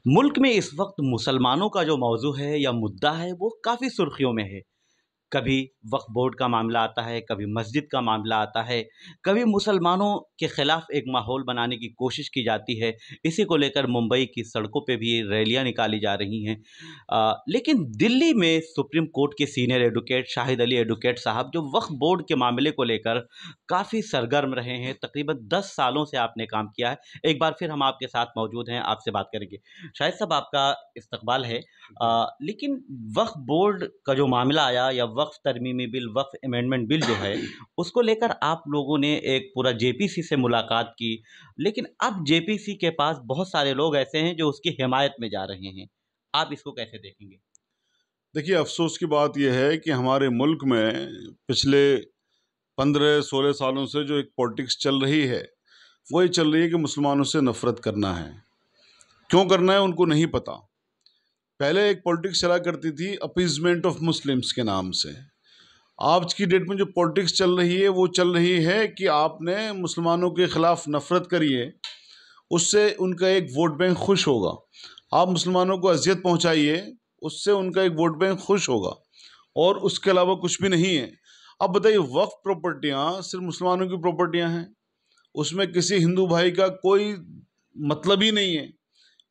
मुल्क में इस वक्त मुसलमानों का जो मौजू है या मुद्दा है वो काफ़ी सुर्खियों में है। कभी वक्फ बोर्ड का मामला आता है, कभी मस्जिद का मामला आता है, कभी मुसलमानों के खिलाफ एक माहौल बनाने की कोशिश की जाती है। इसी को लेकर मुंबई की सड़कों पे भी रैलियां निकाली जा रही हैं। लेकिन दिल्ली में सुप्रीम कोर्ट के senior advocate Shahid Ali advocate साहब जो वक्फ बोर्ड के मामले को लेकर काफ़ी सरगर्म रहे हैं। तकरीबन 10 सालों से आपने काम किया है। एक बार फिर हम आपके साथ मौजूद हैं, आपसे बात करेंगे। शाहिद साहब, आपका इस्तकबाल है। लेकिन वक्फ बोर्ड का जो मामला आया या वक्फ तरमीमी बिल, वक्फ अमेंडमेंट बिल जो है, उसको लेकर आप लोगों ने एक पूरा जेपीसी से मुलाकात की। लेकिन अब जेपीसी के पास बहुत सारे लोग ऐसे हैं जो उसकी हिमायत में जा रहे हैं। आप इसको कैसे देखेंगे? देखिए, अफसोस की बात यह है कि हमारे मुल्क में पिछले 15-16 सालों से जो एक पॉलिटिक्स चल रही है वो ये चल रही है कि मुसलमानों से नफरत करना है। क्यों करना है उनको नहीं पता। पहले एक पॉलिटिक्स चला करती थी अपीजमेंट ऑफ मुस्लिम्स के नाम से। आज की डेट में जो पॉलिटिक्स चल रही है वो चल रही है कि आपने मुसलमानों के खिलाफ नफरत करिए, उससे उनका एक वोट बैंक खुश होगा। आप मुसलमानों को अजियत पहुंचाइए, उससे उनका एक वोट बैंक खुश होगा, और उसके अलावा कुछ भी नहीं है। अब बताइए, वक्फ प्रॉपर्टियां सिर्फ मुसलमानों की प्रॉपर्टियां हैं, उसमें किसी हिंदू भाई का कोई मतलब ही नहीं है।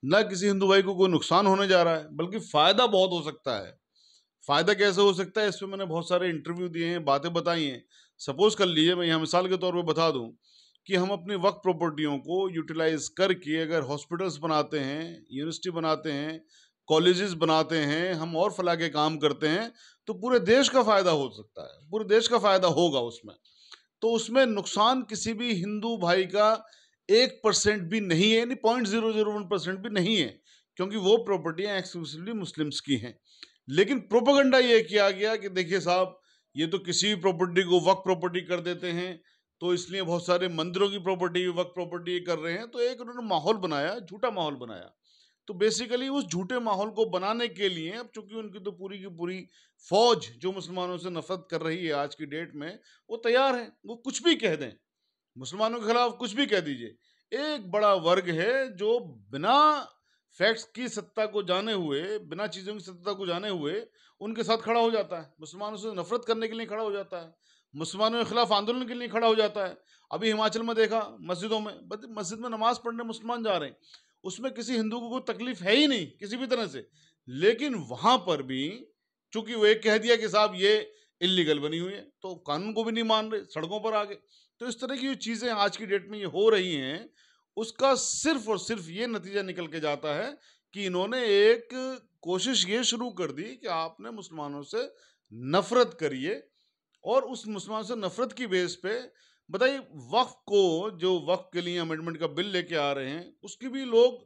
ना किसी हिंदू भाई को कोई नुकसान होने जा रहा है, बल्कि फायदा बहुत हो सकता है। फायदा कैसे हो सकता है, इस पर मैंने बहुत सारे इंटरव्यू दिए हैं, बातें बताई हैं। सपोज कर लीजिए, मैं यहाँ मिसाल के तौर पे बता दूं कि हम अपनी वक्त प्रॉपर्टियों को यूटिलाइज करके अगर हॉस्पिटल्स बनाते हैं, यूनिवर्सिटी बनाते हैं, कॉलेजेस बनाते हैं, हम और फला के काम करते हैं, तो पूरे देश का फायदा हो सकता है, पूरे देश का फायदा होगा उसमें। तो उसमें नुकसान किसी भी हिंदू भाई का 1% भी नहीं है, यानी 0.001% भी नहीं है, क्योंकि वो प्रॉपर्टियां एक्सक्लूसिवली मुस्लिम्स की हैं। लेकिन प्रोपेगेंडा ये किया गया कि देखिए साहब, ये तो किसी भी प्रॉपर्टी को वक्फ प्रॉपर्टी कर देते हैं, तो इसलिए बहुत सारे मंदिरों की प्रॉपर्टी वक्फ प्रॉपर्टी कर रहे हैं। तो एक उन्होंने माहौल बनाया, झूठा माहौल बनाया। तो बेसिकली उस झूठे माहौल को बनाने के लिए अब चूंकि उनकी तो पूरी की पूरी फौज जो मुसलमानों से नफरत कर रही है आज की डेट में, वो तैयार है, वो कुछ भी कह दें, मुसलमानों के खिलाफ कुछ भी कह दीजिए। एक बड़ा वर्ग है जो बिना फैक्ट्स की सत्ता को जाने हुए, बिना चीज़ों की सत्ता को जाने हुए उनके साथ खड़ा हो जाता है, मुसलमानों से नफरत करने के लिए खड़ा हो जाता है, मुसलमानों के खिलाफ आंदोलन के लिए खड़ा हो जाता है। अभी हिमाचल में देखा, मस्जिदों में, मस्जिद में नमाज पढ़ने मुसलमान जा रहे हैं, उसमें किसी हिंदू को कोई तकलीफ है ही नहीं किसी भी तरह से। लेकिन वहां पर भी चूंकि वो एक कह दिया कि साहब ये इलीगल बनी हुई है, तो कानून को भी नहीं मान रहे, सड़कों पर आ गए। तो इस तरह की जो चीजें आज की डेट में ये हो रही हैं, उसका सिर्फ और सिर्फ ये नतीजा निकल के जाता है कि इन्होंने एक कोशिश ये शुरू कर दी कि आपने मुसलमानों से नफरत करिए, और उस मुसलमान से नफरत की बेस पे बताइए, वक्फ को, जो वक्फ के लिए अमेंडमेंट का बिल लेके आ रहे हैं, उसकी भी लोग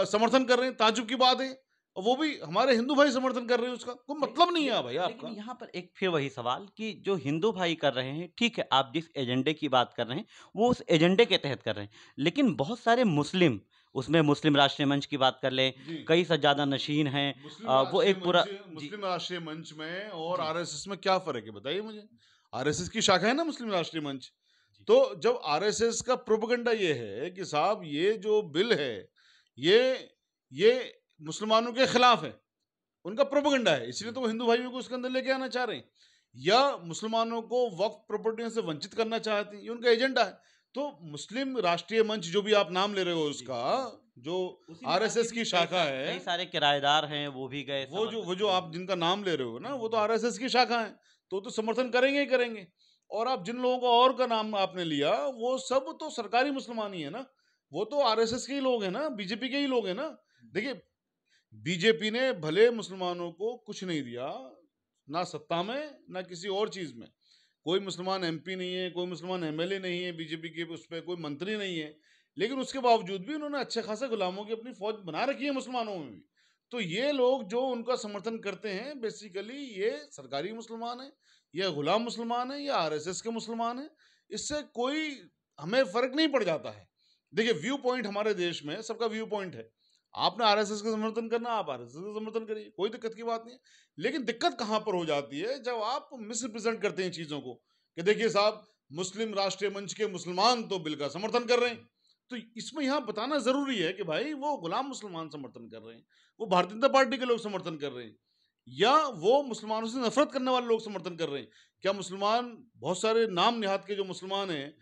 समर्थन कर रहे हैं। ताजुब की बात है, और वो भी हमारे हिंदू भाई समर्थन कर रहे हैं, उसका कोई मतलब नहीं है भाई लेकिन आपका। यहाँ पर एक फिर वही सवाल कि जो हिंदू भाई कर रहे हैं, ठीक है, आप जिस एजेंडे की बात कर रहे हैं वो उस एजेंडे के तहत कर रहे हैं। लेकिन बहुत सारे मुस्लिम, उसमें मुस्लिम राष्ट्रीय मंच की बात कर लें, जी, कई सज्जादा नशीन हैं। मुस्लिम वो राष्ट्रीय एक पूरा मंच, जी मुस्लिम राष्ट्रीय मंच में और जी आरएसएस में क्या फर्क है बताइए मुझे। आरएसएस की शाखा है ना मुस्लिम राष्ट्रीय मंच। जी तो जब आरएसएस का प्रोपेगेंडा ये है कि साहब ये जो बिल है, ये ये मुसलमानों के खिलाफ है, उनका प्रोपेगेंडा है, इसलिए तो वो हिंदू भाइयों को उसके अंदर लेके आना चाह रहे हैं, या मुसलमानों को वक्फ प्रॉपर्टियों से वंचित करना चाहते हैं, ये उनका एजेंडा है। तो मुस्लिम राष्ट्रीय मंच जो भी आप नाम ले रहे हो जी उसका, जी जो उसी में जाके आरएसएस भी की शाखा है, कई सारे किराएदार हैं, वो भी गए वो समर्थन जो किए। आप जिनका नाम ले रहे हो ना, वो तो जी आरएसएस की शाखा है, तो समर्थन करेंगे ही करेंगे। और आप जिन लोगों का और का नाम आपने लिया, वो सब तो सरकारी मुसलमान ही है ना, वो तो आरएसएस के ही लोग हैं ना, बीजेपी के ही लोग हैं ना। देखिए, बीजेपी ने भले मुसलमानों को कुछ नहीं दिया, ना सत्ता में ना किसी और चीज में, कोई मुसलमान एमपी नहीं है, कोई मुसलमान एमएलए नहीं है बीजेपी के, उस पर कोई मंत्री नहीं है, लेकिन उसके बावजूद भी उन्होंने अच्छे खासे गुलामों की अपनी फौज बना रखी है मुसलमानों में भी। तो ये लोग जो उनका समर्थन करते हैं, बेसिकली ये सरकारी मुसलमान है, या गुलाम मुसलमान है, या आरएसएस के मुसलमान है। इससे कोई हमें फर्क नहीं पड़ जाता है। देखिए, व्यू पॉइंट हमारे देश में सबका व्यू पॉइंट है। आपने आरएसएस का समर्थन करना, आप आरएसएस का समर्थन करिए, कोई दिक्कत की बात नहीं है। लेकिन दिक्कत कहां पर हो जाती है, जब आप मिसरिप्रेजेंट करते हैं चीजों को, कि देखिए साहब, मुस्लिम राष्ट्रीय मंच के मुसलमान तो बिल का समर्थन कर रहे हैं, तो इसमें यहाँ बताना जरूरी है कि भाई वो गुलाम मुसलमान समर्थन कर रहे हैं, वो भारतीय जनता पार्टी के लोग समर्थन कर रहे हैं, या वो मुसलमानों से नफरत करने वाले लोग समर्थन कर रहे हैं। क्या मुसलमान, बहुत सारे नाम निहात के जो मुसलमान हैं,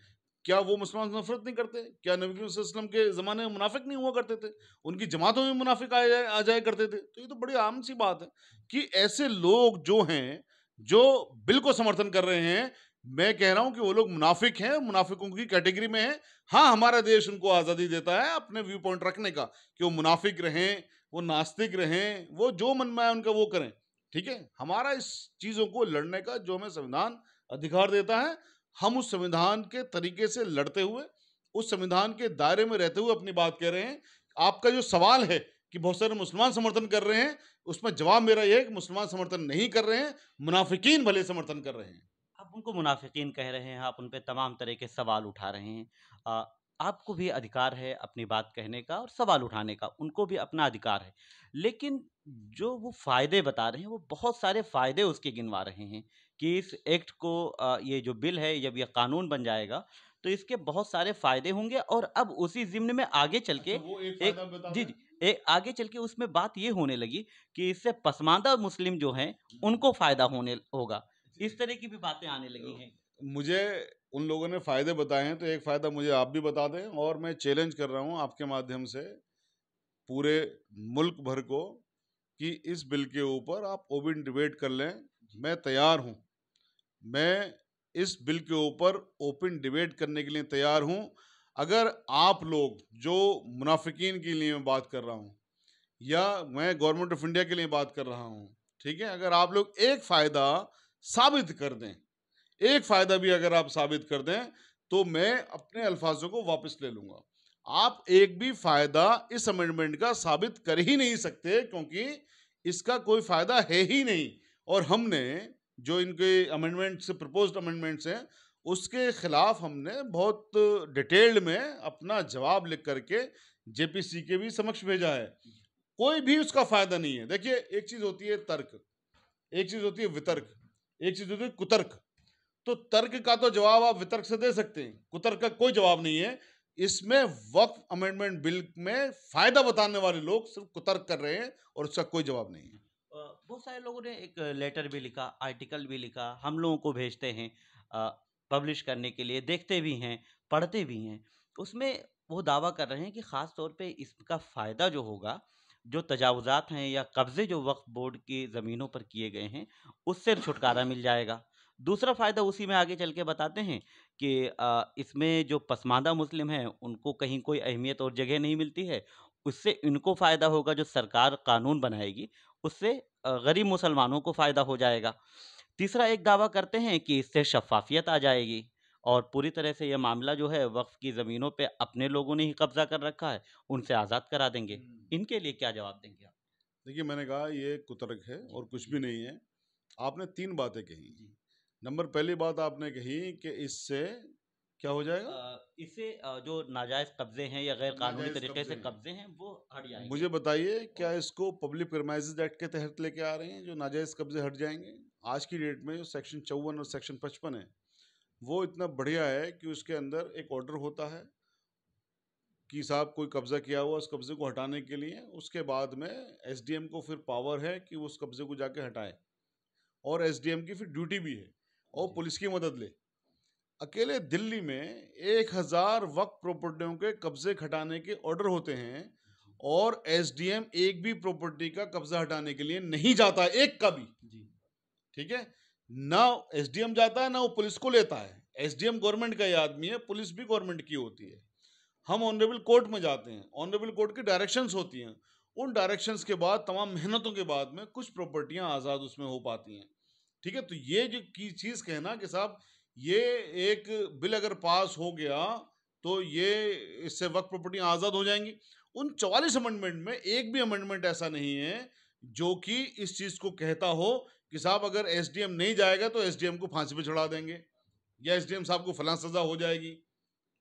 क्या वो मुसलमान से नफरत नहीं करते? क्या नबी करीम सल्लल्लाहु अलैहि वसल्लम के ज़माने में मुनाफिक नहीं हुआ करते थे? उनकी जमातों में मुनाफिक आ जाया करते थे। तो ये तो बड़ी आम सी बात है कि ऐसे लोग जो हैं, जो बिल को समर्थन कर रहे हैं, मैं कह रहा हूं कि वो लोग मुनाफिक हैं, मुनाफिकों की कैटेगरी में हैं। हाँ, हमारा देश उनको आज़ादी देता है अपने व्यू पॉइंट रखने का, कि वो मुनाफिक रहें, वो नास्तिक रहें, वो जो मन में आए उनका वो करें, ठीक है। हमारा इस चीज़ों को लड़ने का जो हमें संविधान अधिकार देता है, हम उस संविधान के तरीके से लड़ते हुए, उस संविधान के दायरे में रहते हुए अपनी बात कह रहे हैं। आपका जो सवाल है कि बहुत सारे मुसलमान समर्थन कर रहे हैं, उसमें जवाब मेरा यह है कि मुसलमान समर्थन नहीं कर रहे हैं, मुनाफिकीन भले समर्थन कर रहे हैं। आप उनको मुनाफिकीन कह रहे हैं, आप उन पे तमाम तरह के सवाल उठा रहे हैं। आपको भी अधिकार है अपनी बात कहने का और सवाल उठाने का, उनको भी अपना अधिकार है। लेकिन जो वो फ़ायदे बता रहे हैं, वो बहुत सारे फ़ायदे उसके गिनवा रहे हैं कि इस एक्ट को ये जो बिल है, जब ये कानून बन जाएगा, तो इसके बहुत सारे फ़ायदे होंगे और अब उसी ज़िम्न में आगे चल के अच्छा, वो एक एक फायदा बता जी, दें। जी। आगे चल के उसमें बात ये होने लगी कि इससे पसमानदा मुस्लिम जो हैं, उनको फ़ायदा होने होगा। इस तरह की भी बातें आने लगी हैं। मुझे उन लोगों ने फायदे बताए हैं, तो एक फायदा मुझे आप भी बता दें, और मैं चैलेंज कर रहा हूं आपके माध्यम से पूरे मुल्क भर को कि इस बिल के ऊपर आप ओपन डिबेट कर लें। मैं तैयार हूं, मैं इस बिल के ऊपर ओपन डिबेट करने के लिए तैयार हूं। अगर आप लोग, जो मुनाफिकीन के लिए मैं बात कर रहा हूं, या मैं गवर्नमेंट ऑफ इंडिया के लिए बात कर रहा हूं, ठीक है, अगर आप लोग एक फायदा साबित कर दें, एक फायदा भी अगर आप साबित कर दें, तो मैं अपने अल्फाजों को वापस ले लूंगा। आप एक भी फायदा इस अमेंडमेंट का साबित कर ही नहीं सकते, क्योंकि इसका कोई फायदा है ही नहीं। और हमने जो इनके अमेंडमेंट से, प्रपोज्ड अमेंडमेंट्स हैं, उसके खिलाफ हमने बहुत डिटेल्ड में अपना जवाब लिख करके जेपीसी के भी समक्ष भेजा है। कोई भी उसका फायदा नहीं है। देखिए, एक चीज होती है तर्क, एक चीज होती है वितर्क, एक चीज होती है कुतर्क। तो तर्क का तो जवाब आप वितर्क से दे सकते हैं, कुतर्क का कोई जवाब नहीं है। इसमें वक्फ अमेंडमेंट बिल में फायदा बताने वाले लोग सिर्फ कुतर्क कर रहे हैं, और उसका कोई जवाब नहीं है। बहुत सारे लोगों ने एक लेटर भी लिखा, आर्टिकल भी लिखा, हम लोगों को भेजते हैं पब्लिश करने के लिए, देखते भी हैं, पढ़ते भी हैं। उसमें वो दावा कर रहे हैं कि ख़ास तौर पे इसका फ़ायदा जो होगा, जो तजावुज़ात हैं या कब्ज़े जो वक्फ बोर्ड की ज़मीनों पर किए गए हैं, उससे छुटकारा मिल जाएगा। दूसरा फ़ायदा उसी में आगे चल के बताते हैं कि इसमें जो पसमानदा मुस्लिम हैं, उनको कहीं कोई अहमियत और जगह नहीं मिलती है। उससे इनको फ़ायदा होगा, जो सरकार कानून बनाएगी, उससे गरीब मुसलमानों को फ़ायदा हो जाएगा। तीसरा एक दावा करते हैं कि इससे शफ़ाफ़ियत आ जाएगी और पूरी तरह से ये मामला जो है वक़्फ़ की ज़मीनों पे अपने लोगों ने ही कब्ज़ा कर रखा है, उनसे आज़ाद करा देंगे। इनके लिए क्या जवाब देंगे आप? देखिए, मैंने कहा ये कुतर्क है जी, और कुछ भी नहीं है। आपने तीन बातें कही। जी। नंबर, पहली बात आपने कही कि इससे क्या हो जाएगा? इससे जो नाजायज़ कब्ज़े हैं या गैर कानूनी नाजायज तरीके कब्जे से हैं। कब्ज़े हैं, वो हट जाएँगे। मुझे बताइए, क्या और इसको पब्लिक प्रीमाइसेस एक्ट के तहत लेके आ रहे हैं, जो नाजायज कब्जे हट जाएंगे? आज की डेट में जो सेक्शन 54 और सेक्शन 55 है, वो इतना बढ़िया है कि उसके अंदर एक ऑर्डर होता है कि साहब कोई कब्जा किया हुआ, उस कब्जे को हटाने के लिए उसके बाद में एसडीएम को फिर पावर है कि उस कब्जे को जाके हटाए, और एसडीएम की फिर ड्यूटी भी है, और जी, पुलिस की मदद ले। अकेले दिल्ली में 1000 वक्फ प्रॉपर्टियों के कब्जे हटाने के ऑर्डर होते हैं, जी, और एसडीएम एक भी प्रॉपर्टी का कब्जा हटाने के लिए नहीं जाता, एक का भी। जी। ठीक है, ना एसडीएम जाता है, ना वो पुलिस को लेता है। एसडीएम गवर्नमेंट का ही आदमी है, पुलिस भी गवर्नमेंट की होती है। हम ऑनरेबल कोर्ट में जाते हैं, ऑनरेबल कोर्ट की डायरेक्शंस होती हैं, उन डायरेक्शंस के बाद, तमाम मेहनतों के बाद में कुछ प्रॉपर्टियां आज़ाद उसमें हो पाती हैं। ठीक है, तो ये जो की चीज़ कहना कि साहब ये एक बिल अगर पास हो गया, तो ये इससे वक्त प्रॉपर्टियां आज़ाद हो जाएंगी। उन 44 अमेंडमेंट में एक भी अमेंडमेंट ऐसा नहीं है जो कि इस चीज़ को कहता हो कि साहब अगर एसडीएम नहीं जाएगा तो एसडीएम को फांसी पे चढ़ा देंगे, या एसडीएम साहब को फलां सजा हो जाएगी,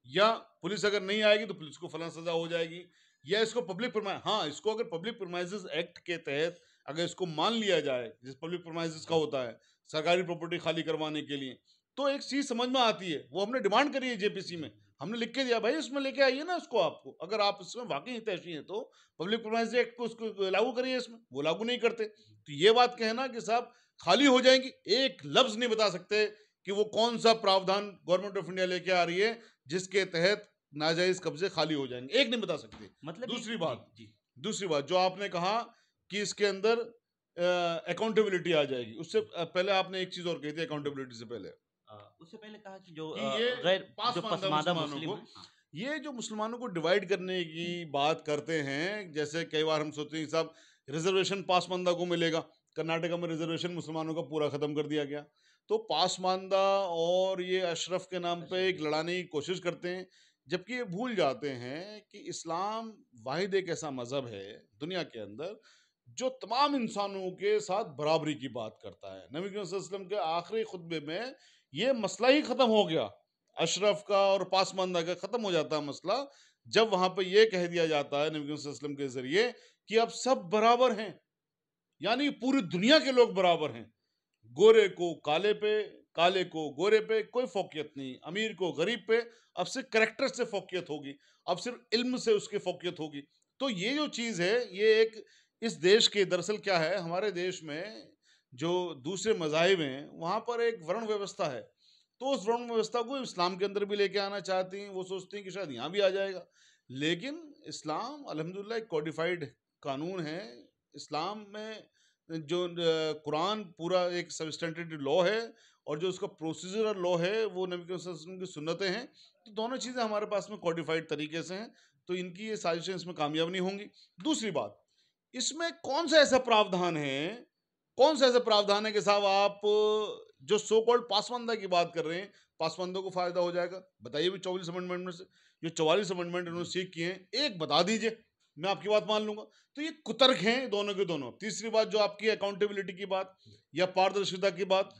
या पुलिस अगर नहीं आएगी तो पुलिस को फलां सजा हो जाएगी, या इसको पब्लिक प्रोमाइस, हाँ, इसको अगर पब्लिक प्रोमाइसेस एक्ट के तहत अगर इसको मान लिया जाए, जिस पब्लिक प्रोमाइसेस का होता है सरकारी प्रॉपर्टी खाली करवाने के लिए, तो एक चीज समझ में आती है, वो हमने डिमांड करी है जेपीसी में। हमने लिख के दिया भाई इसमें लेके आइए ना उसको, आपको अगर आप इसमें वाकई हितैषी हैं तो पब्लिक प्रोमाइस एक्ट को उसको लागू करिए इसमें, वो लागू नहीं करते। तो ये बात कहना कि साहब खाली हो जाएंगी, एक लफ्ज नहीं बता सकते कि वो कौन सा प्रावधान गवर्नमेंट ऑफ इंडिया लेके आ रही है जिसके तहत नाजायज कब्जे खाली हो जाएंगे, एक नहीं बता सकते। मतलब दूसरी जी, बात, जी। दूसरी बात जो आपने कहा कि इसके अंदर अकाउंटेबिलिटी आ जाएगी, उससे पहले आपने एक चीज और कही थी अकाउंटेबिलिटी से पहले, उससे पहले कहा कि जो कि ये गैर जो पासमानदा पसमानदा मुसलमानों मुस्लिम को, है, हाँ। ये जो मुसलमानों को डिवाइड करने की बात करते हैं, जैसे कई बार हम सोचते हैं कि साहब रिजर्वेशन पासमानदा को मिलेगा, कर्नाटका में रिजर्वेशन मुसलमानों का पूरा खत्म कर दिया गया, तो पासमानदा और ये अशरफ के नाम पे एक लड़ाने की कोशिश करते हैं, जबकि ये भूल जाते हैं कि इस्लाम वाहिद एक ऐसा मजहब है दुनिया के अंदर जो तमाम इंसानों के साथ बराबरी की बात करता है। नबी करीम सल्लल्लाहु अलैहि वसल्लम के आखिरी खुतबे में ये मसला ही खत्म हो गया, अशरफ का और पासमानदा का खत्म हो जाता है मसला, जब वहां पे ये कह दिया जाता है नबी करीम सल्लल्लाहु अलैहि वसल्लम के जरिए कि अब सब बराबर हैं, यानी पूरी दुनिया के लोग बराबर हैं, गोरे को काले पे, काले को गोरे पे कोई फोकियत नहीं, अमीर को गरीब पे, अब सिर्फ करेक्टर से फोकियत होगी, अब सिर्फ इल्म से उसकी फोकियत होगी। तो ये जो चीज है, ये एक इस देश के दरअसल क्या है, हमारे देश में जो दूसरे मजाहिब हैं वहां पर एक वर्ण व्यवस्था है, तो उस वर्ण व्यवस्था को इस्लाम के अंदर भी लेके आना चाहती हैं, वो सोचती हैं कि शायद यहाँ भी आ जाएगा, लेकिन इस्लाम अल्हम्दुलिल्लाह एक कॉडिफाइड कानून है। इस्लाम में जो कुरान पूरा एक सबस्टैंडर्ड लॉ है, और जो उसका प्रोसीजरल लॉ है वो नबी के वसल्लम की सुन्नतें हैं, तो दोनों चीज़ें हमारे पास में कॉडिफाइड तरीके से हैं, तो इनकी ये साजिशें इसमें कामयाब नहीं होंगी। दूसरी बात, इसमें कौन सा ऐसा प्रावधान है, कौन सा ऐसा प्रावधान है कि साहब आप जो सो कॉल्ड पासमानदा की बात कर रहे हैं, पासमानदों को फायदा हो जाएगा, बताइए भी 44 अमेंडमेंट में से जो 44 अमेंडमेंट उन्होंने सीख किए हैं, एक बता दीजिए, मैं आपकी बात मान लूंगा। तो ये कुतर्क हैं दोनों के दोनों। तीसरी बात जो आपकी अकाउंटेबिलिटी की बात या पारदर्शिता की बात,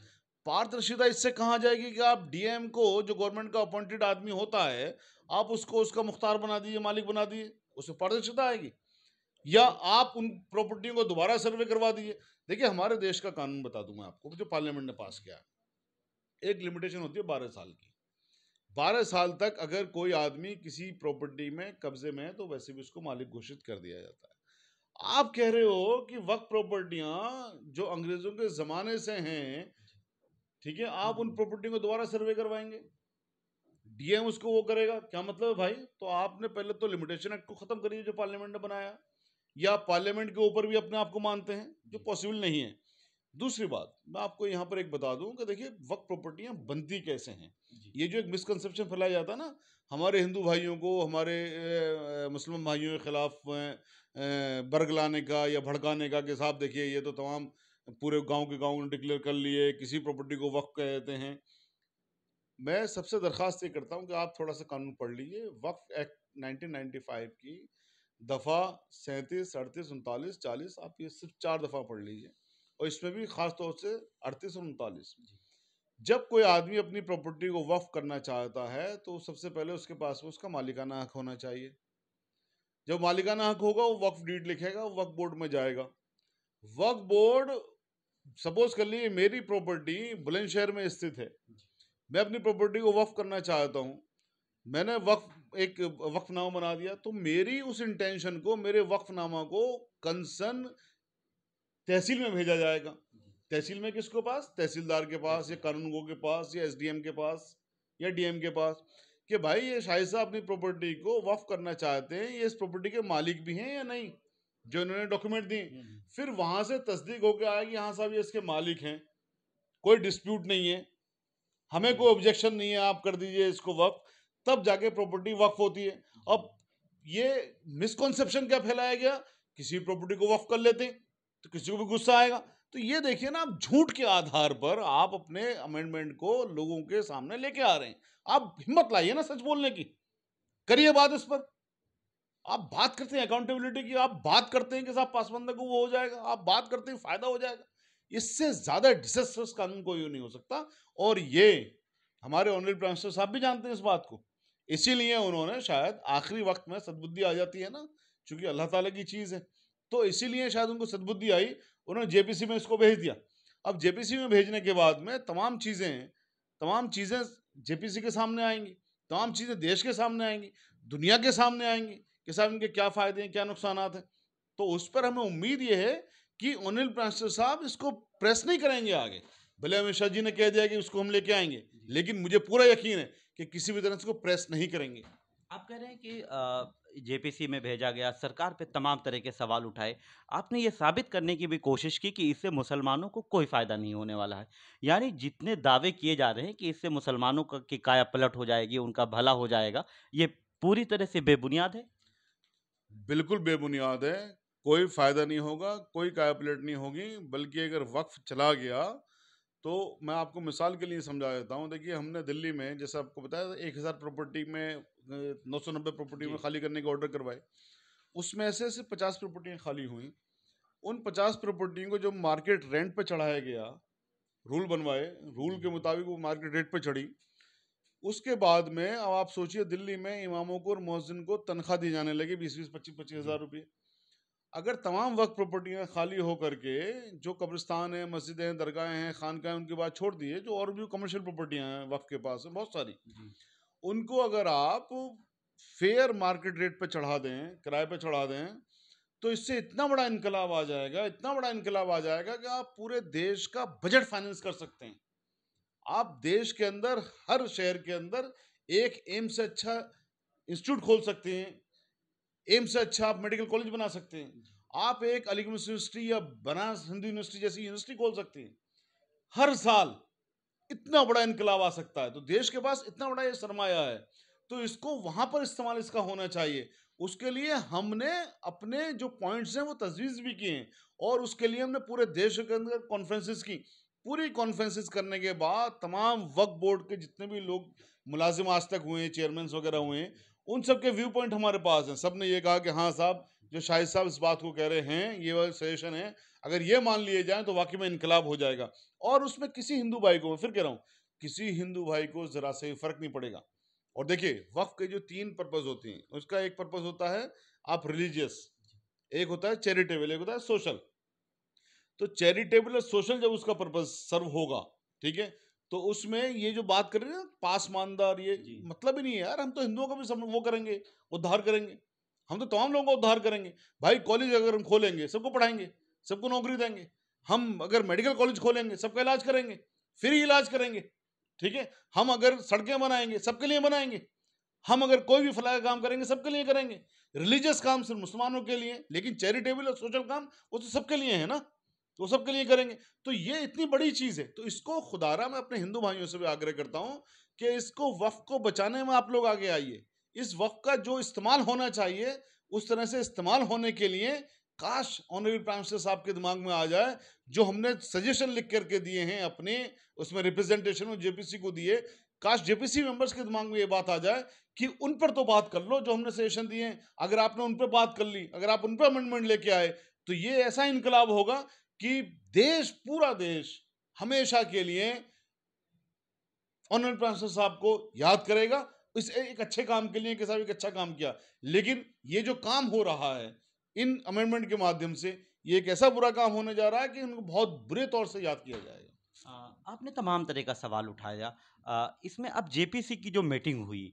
पारदर्शिता इससे कहाँ जाएगी कि आप डीएम को, जो गवर्नमेंट का अपॉइंटेड आदमी होता है, आप उसको उसका मुख्तार बना दीजिए, मालिक बना दीजिए, उसमें पारदर्शिता आएगी? या आप उन प्रॉपर्टियों को दोबारा सर्वे करवा दीजिए। देखिए हमारे देश का कानून बता दूं मैं आपको, जो पार्लियामेंट ने पास किया है, एक लिमिटेशन होती है 12 साल की, 12 साल तक अगर कोई आदमी किसी प्रॉपर्टी में कब्जे में है तो वैसे भी उसको मालिक घोषित कर दिया जाता है। आप कह रहे हो कि वक्त प्रॉपर्टियां जो अंग्रेजों के जमाने से हैं, ठीक है, आप उन प्रॉपर्टी को दोबारा सर्वे करवाएंगे, डीएम उसको वो करेगा, क्या मतलब है भाई? तो आपने पहले तो लिमिटेशन एक्ट को खत्म करिए जो पार्लियामेंट ने बनाया, या पार्लियामेंट के ऊपर भी अपने आप को मानते हैं, जो पॉसिबल नहीं है। दूसरी बात मैं आपको यहाँ पर एक बता दूं कि देखिए वक्त प्रॉपर्टियां बनती कैसे हैं। ये जो एक मिसकंसेप्शन फैलाया जाता है ना हमारे हिंदू भाइयों को, हमारे मुस्लिम भाइयों के खिलाफ बरगलाने का या भड़काने का, कि साहब देखिए ये तो तमाम पूरे गांव के गांव ने डिक्लेयर कर लिए, किसी प्रॉपर्टी को वक्त कह देते हैं। मैं सबसे दरखास्त ये करता हूँ कि आप थोड़ा सा कानून पढ़ लीजिए, वक्फ एक्ट 1995 की दफ़ा 37, 38, 39, 40, आप ये सिर्फ 4 दफ़ा पढ़ लीजिए, और इसमें भी खास तौर से 38 और 39। जब कोई आदमी अपनी प्रॉपर्टी को वक्फ करना चाहता है तो सबसे पहले उसके पास में उसका मालिकाना हक होना चाहिए। जब मालिकाना हक होगा वो वक्फ डीड लिखेगा, वक्फ बोर्ड में जाएगा। वक्फ बोर्ड, सपोज कर लीजिए मेरी प्रॉपर्टी बुलंदशहर में स्थित है, मैं अपनी प्रॉपर्टी को वक्फ करना चाहता हूँ, मैंने एक वक्फनामा बना दिया, तो मेरी उस इंटेंशन को, मेरे वक्फनामा को कंसर्न तहसील में भेजा जाएगा। तहसील में किसके पास? तहसीलदार के पास, या कानूनगो के पास, या एसडीएम के पास, या डीएम के पास, कि भाई ये शाहिद साहब अपनी प्रॉपर्टी को वक्फ करना चाहते हैं, ये इस प्रॉपर्टी के मालिक भी हैं या नहीं, जो इन्होंने डॉक्यूमेंट दिए। फिर वहां से तस्दीक होकर आएगी, हाँ साहब ये इसके मालिक हैं, कोई डिस्प्यूट नहीं है, हमें कोई ऑब्जेक्शन नहीं है, आप कर दीजिए इसको वक्फ, तब जाके प्रॉपर्टी वक्फ होती है। अब ये मिसकॉन्सेप्शन क्या फैलाया गया, किसी प्रॉपर्टी को वक्फ कर लेते हैं तो किसी को भी गुस्सा आएगा। तो ये देखिए ना, आप झूठ के आधार पर आप अपने अमेंडमेंट को लोगों के सामने लेके आ रहे हैं। आप हिम्मत लाइए ना सच बोलने की, करिए बात इस पर। आप बात करते हैं अकाउंटेबिलिटी की, आप बात करते हैं कि साहब पासबंदा को वो हो जाएगा, आप बात करते हैं फायदा हो जाएगा, इससे ज्यादा डिसस्ट्रस कानून कोई नहीं हो सकता। और ये हमारे ऑनरेबल प्राइम मिनिस्टर साहब भी जानते हैं इस बात को, इसीलिए उन्होंने शायद आखिरी वक्त में सद्बुद्धि आ जाती है ना, क्योंकि अल्लाह ताला की चीज है, तो इसीलिए शायद उनको सद्बुद्धि आई, उन्होंने जेपीसी में इसको भेज दिया। अब जेपीसी में भेजने के बाद में तमाम चीजें जेपीसी के सामने आएंगी, तमाम चीज़ें देश के सामने आएंगी, दुनिया के सामने आएंगी कि साहब इनके क्या फ़ायदे हैं, क्या नुकसानात हैं। तो उस पर हमें उम्मीद ये है कि अनिल पास्टर साहब इसको प्रेस नहीं करेंगे आगे। भले अमित शाह जी ने कह दिया कि उसको हम लेके आएंगे, लेकिन मुझे पूरा यकीन है कि किसी भी तरह से इसको प्रेस नहीं करेंगे। आप कह रहे हैं कि जेपीसी में भेजा गया, सरकार पे तमाम तरह के सवाल उठाए। आपने ये साबित करने की भी कोशिश की कि इससे मुसलमानों को कोई फ़ायदा नहीं होने वाला है। यानी जितने दावे किए जा रहे हैं कि इससे मुसलमानों की काया पलट हो जाएगी, उनका भला हो जाएगा, ये पूरी तरह से बेबुनियाद है? बिल्कुल बेबुनियाद है, कोई फ़ायदा नहीं होगा, कोई काया पलट नहीं होगी, बल्कि अगर वक़्फ़ चला गया, तो मैं आपको मिसाल के लिए समझा देता हूँ। देखिए, हमने दिल्ली में जैसे आपको बताया 1000 प्रॉपर्टी में 990 प्रॉपर्टी में जी। खाली करने के ऑर्डर करवाए। उसमें ऐसे-ऐसे 50 प्रॉपर्टियाँ खाली हुईं। उन 50 प्रॉपर्टियों को जो मार्केट रेंट पे चढ़ाया गया, रूल बनवाए, रूल के मुताबिक वो मार्केट रेट पे चढ़ी। उसके बाद में अब आप सोचिए दिल्ली में इमामों को और मुअज्जिन को तनख्वाह दी जाने लगी 20-20, 25-25 हज़ार जी। रुपए। अगर तमाम वक़्फ़ प्रॉपर्टियाँ खाली हो करके जो कब्रिस्तान है, मस्जिदें हैं, दरगाहें हैं, खानकाहें उनकी बात छोड़ दिए, जो और भी कमर्शियल प्रॉपर्टियाँ हैं वक़्फ़ के पास है बहुत सारी, जी। उनको अगर आप फेयर मार्केट रेट पे चढ़ा दें, किराए पे चढ़ा दें, तो इससे इतना बड़ा इनकलाब आ जाएगा, इतना बड़ा इनकलाब आ जाएगा कि आप पूरे देश का बजट फाइनेंस कर सकते हैं। आप देश के अंदर हर शहर के अंदर एक एम्स से अच्छा इंस्टीट्यूट खोल सकते हैं, एम्स से अच्छा आप मेडिकल कॉलेज बना सकते हैं, आप एक अलीगढ़ यूनिवर्सिटी या बनारस हिंदू यूनिवर्सिटी जैसी यूनिवर्सिटी खोल सकते हैं। हर साल इतना बड़ा इनकलाब आ सकता है। तो देश के पास इतना बड़ा ये सरमाया है, तो इसको वहां पर इस्तेमाल इसका होना चाहिए। उसके लिए हमने अपने जो पॉइंट्स हैं वो तजवीज़ भी किए हैं, और उसके लिए हमने पूरे देश के अंदर कॉन्फ्रेंसेस की। पूरी कॉन्फ्रेंसेस करने के बाद तमाम वक्फ बोर्ड के जितने भी लोग मुलाजिम आज तक हुए हैं, चेयरमैन वगैरह हुए हैं, उन सब के व्यू पॉइंट हमारे पास हैं। सब ने ये कहा कि हाँ साहब, जो शाहिद साहब इस बात को कह रहे हैं, ये वाला सजेशन है, अगर ये मान लिए जाए तो वाकई में इनकलाब हो जाएगा। और उसमें किसी हिंदू भाई को, मैं फिर कह रहा हूँ, किसी हिंदू भाई को जरा से फर्क नहीं पड़ेगा। और देखिए, वक्फ के जो 3 पर्पस होती हैं, उसका एक पर्पस होता है आप रिलीजियस, एक होता है चैरिटेबल, एक होता है सोशल। तो चैरिटेबल और सोशल जब उसका पर्पस सर्व होगा, ठीक है, तो उसमें ये जो बात कर रहे हैं ना पासमानदा, और ये जी। मतलब ही नहीं है यार। हम तो हिंदुओं का भी वो करेंगे, उद्धार करेंगे। हम तो तमाम लोगों का उद्धार करेंगे भाई। कॉलेज अगर हम खोलेंगे, सबको पढ़ाएंगे, सबको नौकरी देंगे। हम अगर मेडिकल कॉलेज खोलेंगे, सबका इलाज करेंगे, फ्री इलाज करेंगे, ठीक है। हम अगर सड़कें बनाएंगे, सबके लिए बनाएंगे। हम अगर कोई भी फलाह काम करेंगे, सबके लिए करेंगे। रिलीजियस काम सिर्फ मुसलमानों के लिए, लेकिन चैरिटेबल और सोशल काम वो तो सबके लिए है ना, तो सबके लिए करेंगे। तो ये इतनी बड़ी चीज है, तो इसको खुदारा मैं अपने हिंदू भाइयों से भी आग्रह करता हूं कि इसको वक्फ को बचाने में आप लोग आगे आइए। इस वक्फ का जो इस्तेमाल होना चाहिए उस तरह से इस्तेमाल होने के लिए काश ऑनरेबल प्राइम मिनिस्टर साहब के दिमाग में आ जाए, जो हमने सजेशन लिख करके दिए हैं अपने उसमें रिप्रेजेंटेशन में जेपीसी को दिए, काश जेपीसी मेंबर्स के दिमाग में ये बात आ जाए कि उन पर तो बात कर लो जो हमने सजेशन दिए हैं। अगर आपने उन पर बात कर ली, अगर आप उन पर अमेंडमेंट लेके आए, तो ये ऐसा इनकलाब होगा कि देश, पूरा देश हमेशा के लिए ऑनरेबल प्राइम मिनिस्टर साहब को याद करेगा, इस एक अच्छे काम के लिए कि साहब एक अच्छा काम किया। लेकिन ये जो काम हो रहा है इन अमेंडमेंट के माध्यम से, ये एक ऐसा बुरा काम होने जा रहा है कि उनको बहुत बुरे तौर से याद किया जाएगा। आपने तमाम तरह का सवाल उठाया। इसमें अब जेपीसी की जो मीटिंग हुई,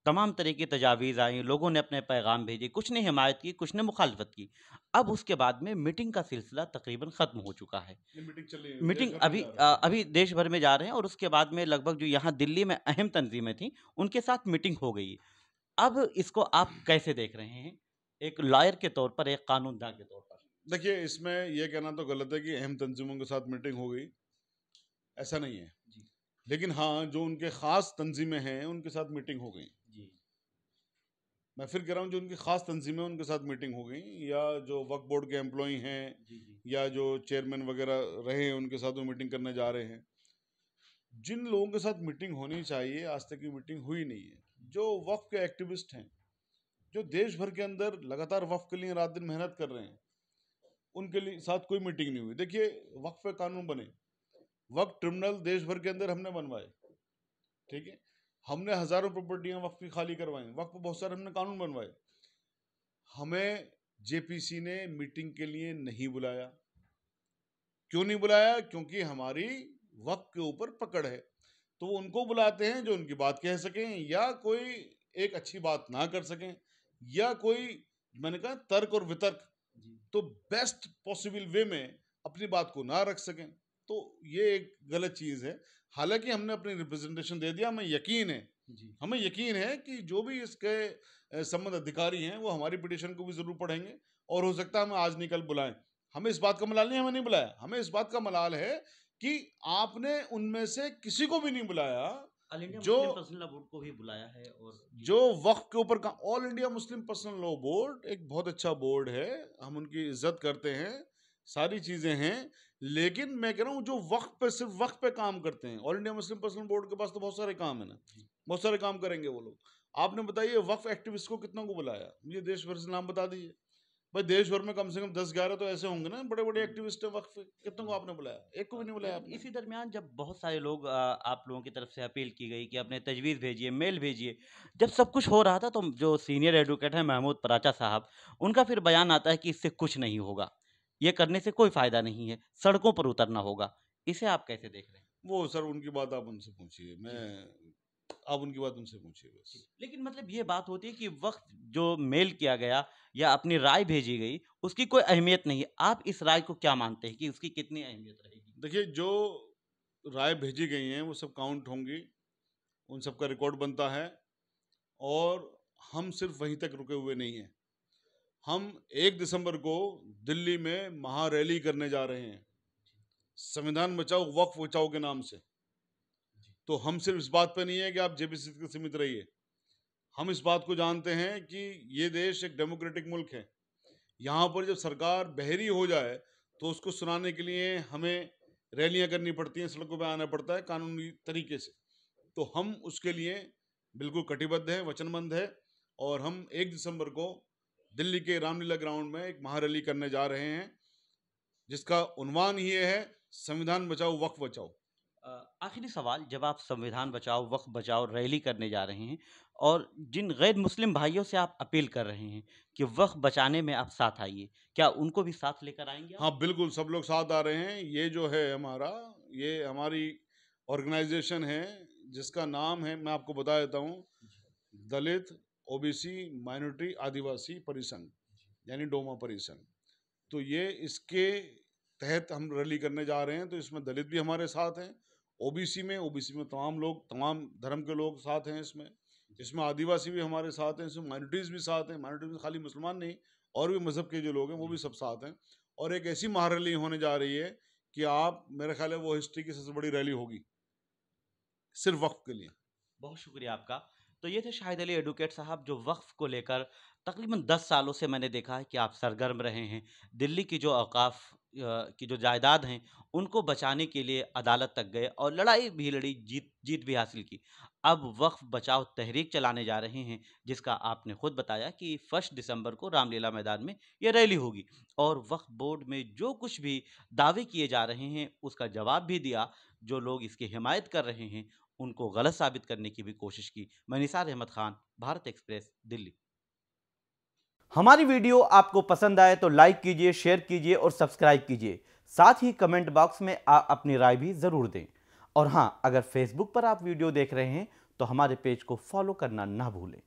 तमाम तरह की तजावीज़ आई, लोगों ने अपने पैगाम भेजे, कुछ ने हिमायत की, कुछ ने मुखालफत की। अब उसके बाद में मीटिंग का सिलसिला तकरीबन ख़त्म हो चुका है। ये मीटिंग चल रही है, देश मीटिंग भर में अभी जा रहा है। अभी देश भर में जा रहे हैं, और उसके बाद में लगभग जो यहाँ दिल्ली में अहम तंजीमें थीं, उनके साथ मीटिंग हो गई। अब इसको आप कैसे देख रहे हैं? एक लॉयर के तौर पर, एक कानूनदान के तौर पर? देखिए, इसमें ये कहना तो गलत है कि अहम तंजीमों के साथ मीटिंग हो गई, ऐसा नहीं है। जी। लेकिन हाँ, जो उनके खास तंजीमें हैं उनके साथ मीटिंग हो गई। जी। मैं फिर कह रहा हूँ, जो उनकी खास तंजीमें उनके साथ मीटिंग हो गई, या जो वक्फ बोर्ड के एम्प्लॉई हैं, जी। जी। या जो चेयरमैन वगैरह रहे हैं उनके साथ वो मीटिंग करने जा रहे हैं। जिन लोगों के साथ मीटिंग होनी चाहिए, आज तक की मीटिंग हुई नहीं है। जो वक्फ के एक्टिविस्ट हैं, जो देश भर के अंदर लगातार वक्फ के लिए रात दिन मेहनत कर रहे हैं, उनके लिए साथ कोई मीटिंग नहीं हुई। देखिए, वक्फ पे कानून बने, वक्फ ट्रिब्यूनल देश भर के अंदर हमने बनवाए, ठीक है। हमने हजारों प्रॉपर्टियां वक्फ की खाली करवाई, वक्फ पे बहुत सारे हमने कानून बनवाए। हमें जेपीसी ने मीटिंग के लिए नहीं बुलाया। क्यों नहीं बुलाया? क्योंकि हमारी वक्फ के ऊपर पकड़ है। तो वो उनको बुलाते हैं जो उनकी बात कह सकें, या कोई एक अच्छी बात ना कर सकें, या कोई मैंने कहा तर्क और वितर्क तो बेस्ट पॉसिबल वे में अपनी बात को ना रख सकें, तो ये एक गलत चीज़ है। हालांकि हमने अपनी रिप्रेजेंटेशन दे दिया, हमें यकीन है कि जो भी इसके संबंध अधिकारी हैं वो हमारी पिटीशन को भी जरूर पढ़ेंगे, और हो सकता है हमें आज नहीं कल बुलाएं। हमें इस बात का मलाल नहीं, हमें नहीं बुलाया, हमें इस बात का मलाल है कि आपने उनमें से किसी को भी नहीं बुलाया ऑल इंडिया जो मुस्लिम पर्सनल लॉ बोर्ड को भी बुलाया है। और जो वक्फ के ऊपर का all India Muslim personal law board एक बहुत अच्छा बोर्ड है, हम उनकी इज्जत करते हैं, सारी चीजें हैं, लेकिन मैं कह रहा हूँ जो वक्फ पे सिर्फ वक्फ पे काम करते हैं, all India Muslim personal board के पास तो बहुत सारे काम है ना, बहुत सारे काम करेंगे वो लोग। आपने बताइए वक्फ एक्टिविस्ट को कितना को बुलाया, ये देश भर से नाम बता दीजिए भाई, देश भर में कम से कम 10-11 तो ऐसे होंगे ना बड़े बड़े एक्टिविस्ट है वक्फ पे, कितनों को आपने बुलाया, एक को भी नहीं बुलाया आपने। इसी दरमियान जब बहुत सारे लोग आप लोगों की तरफ से अपील की गई कि अपने तजवीज़ भेजिए, मेल भेजिए, जब सब कुछ हो रहा था तो जो सीनियर एडवोकेट हैं महमूद पराचा साहब, उनका फिर बयान आता है कि इससे कुछ नहीं होगा, ये करने से कोई फ़ायदा नहीं है, सड़कों पर उतरना होगा। इसे आप कैसे देख रहे हैं? वो सर उनकी बात आप उनसे पूछिए, जी। आप उनकी बात उनसे पूछिए बस। लेकिन मतलब ये बात होती है कि वक़्त जो मेल किया गया या अपनी राय भेजी गई, उसकी कोई अहमियत नहीं है। आप इस राय को क्या मानते हैं कि उसकी कितनी अहमियत रहेगी? देखिए जो राय भेजी गई हैं वो सब काउंट होंगी, उन सब का रिकॉर्ड बनता है, और हम सिर्फ वहीं तक रुके हुए नहीं हैं। हम 1 दिसंबर को दिल्ली में महारैली करने जा रहे हैं, संविधान बचाओ वक्फ बचाओ के नाम से। तो हम सिर्फ इस बात पे नहीं है कि आप जेपीसी तक सीमित रहिए, हम इस बात को जानते हैं कि ये देश एक डेमोक्रेटिक मुल्क है, यहाँ पर जब सरकार बहरी हो जाए तो उसको सुनाने के लिए हमें रैलियां करनी पड़ती हैं, सड़कों पर आना पड़ता है कानूनी तरीके से। तो हम उसके लिए बिल्कुल कटिबद्ध है, वचनबद्ध है, और हम 1 दिसंबर को दिल्ली के रामलीला ग्राउंड में एक महारैली करने जा रहे हैं, जिसका उन्वान ये है संविधान बचाओ वक्फ बचाओ। आखिरी सवाल, जब आप संविधान बचाओ वक़्त बचाओ रैली करने जा रहे हैं और जिन गैर मुस्लिम भाइयों से आप अपील कर रहे हैं कि वक़्त बचाने में आप साथ आइए, क्या उनको भी साथ लेकर आएँगे आप? हाँ बिल्कुल, सब लोग साथ आ रहे हैं। ये जो है हमारा, ये हमारी ऑर्गेनाइजेशन है जिसका नाम है, मैं आपको बता देता हूँ, दलित ओबीसी माइनॉरिटी आदिवासी परिसंघ, यानी डोमा परिसंघ। तो ये इसके तहत हम रैली करने जा रहे हैं। तो इसमें दलित भी हमारे साथ हैं, ओबीसी में तमाम लोग, तमाम धर्म के लोग साथ हैं इसमें। इसमें आदिवासी भी हमारे साथ हैं, इसमें माइनॉरिटीज़ भी साथ हैं, माइनॉरिटीज़ में खाली मुसलमान नहीं और भी मज़हब के जो लोग हैं वो भी सब साथ हैं। और एक ऐसी महारैली होने जा रही है कि आप, मेरा ख्याल है वो हिस्ट्री की सबसे बड़ी रैली होगी सिर्फ वक्फ के लिए। बहुत शुक्रिया आपका। तो ये थे शाहिद अली एडवोकेट साहब, जो वक्फ को लेकर तकरीबन 10 सालों से मैंने देखा है कि आप सरगर्म रहे हैं। दिल्ली की जो औकाफ की जो जायदाद हैं, उनको बचाने के लिए अदालत तक गए और लड़ाई भी लड़ी, जीत भी हासिल की। अब वक्फ बचाओ तहरीक चलाने जा रहे हैं, जिसका आपने खुद बताया कि 1 दिसंबर को रामलीला मैदान में ये रैली होगी, और वक्फ बोर्ड में जो कुछ भी दावे किए जा रहे हैं उसका जवाब भी दिया। जो लोग इसकी हिमायत कर रहे हैं उनको गलत साबित करने की भी कोशिश की। मैं निसार अहमद खान, भारत एक्सप्रेस, दिल्ली। हमारी वीडियो आपको पसंद आए तो लाइक कीजिए, शेयर कीजिए और सब्सक्राइब कीजिए। साथ ही कमेंट बॉक्स में अपनी राय भी जरूर दें। और हां, अगर फेसबुक पर आप वीडियो देख रहे हैं तो हमारे पेज को फॉलो करना ना भूलें।